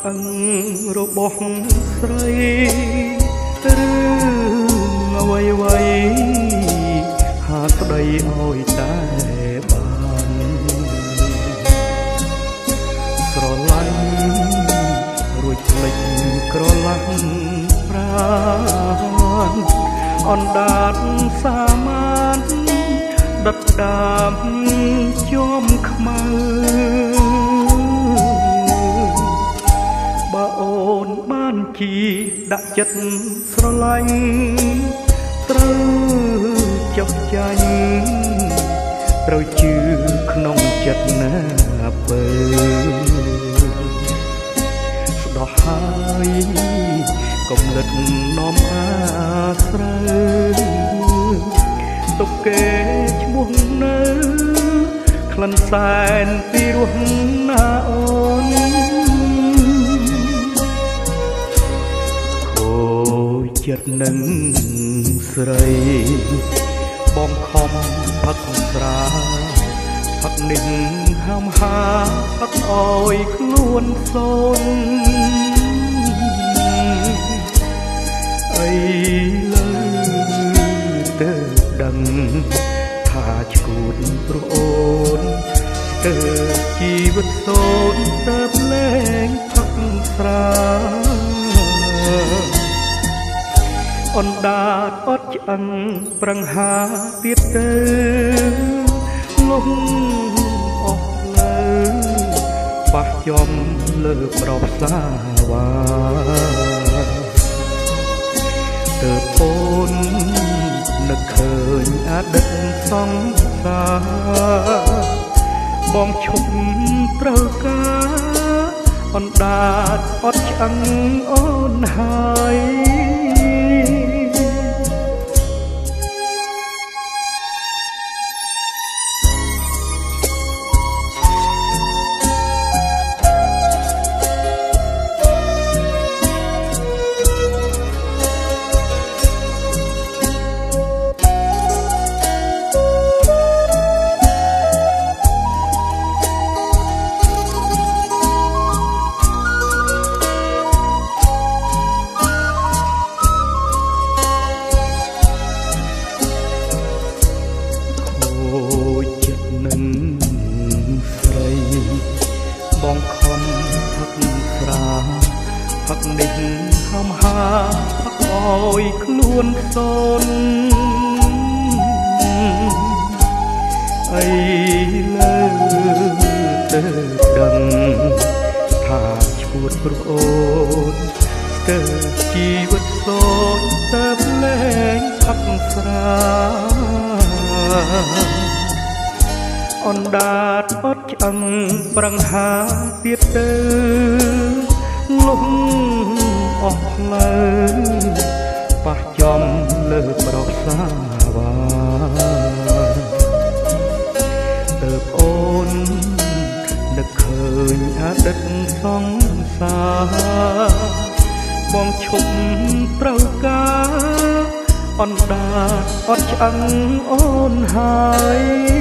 អឹងរបស់ស្រីឬអ្វីអ្វីហាស្ដីឲ្យតែបានស្រឡាញ់រួចភ្លេចក្រឡាស់ប្រាណអណ្ដាតសាមានដិតដាមជាប់ខ្មៅបើអូនបានជីដាក់ចិត្តស្រឡាញ់ត្រូវចុះចាញ់ត្រូវជឿក្នុងចិត្តណាបើស្ដោះហើយកំណត់នាំអាស្រូវទុកគេឈ្មោះនៅក្លិនសែនពីរោះណាអូនខូចចិត្តនឹងស្រីបងខំផឹកស្រាផឹកនេះហាមហាផឹកអោយខ្លួនសូនអីលើទៅដឹងថាឈួតព្រោះអូនទៅជីវិតសូនទៅលែងផឹកស្រាអណ្ដាតអត់ឆ្អឹងប្រឹងហាទៀតទៅលំអស់លើប៉ះចំលើប្រពសាវ៉ាទៅអូននឹកឃើញអតីតសង្សារបងឈប់ត្រូវការអណ្ដាតអត់ឆ្អឹងអូនហើយបងខំផឹកស្រាផឹកនេះហំហាផឹកអោយខ្លួនសូនអីលើទៅដឹងថាឈួតព្រោះអូនទៅជីវិតសូនទៅលែងផឹកស្រាអណ្ដាតអត់ឆ្អឹងប្រឹងហាទៀតទៅលំអស់លើប៉ះចំលើប្រពសាវ៉ាទៅអូននឹកឃើញអតីតសង្សារបងឈប់ត្រូវការអណ្ដាតអត់ឆ្អឹងអូនហើយ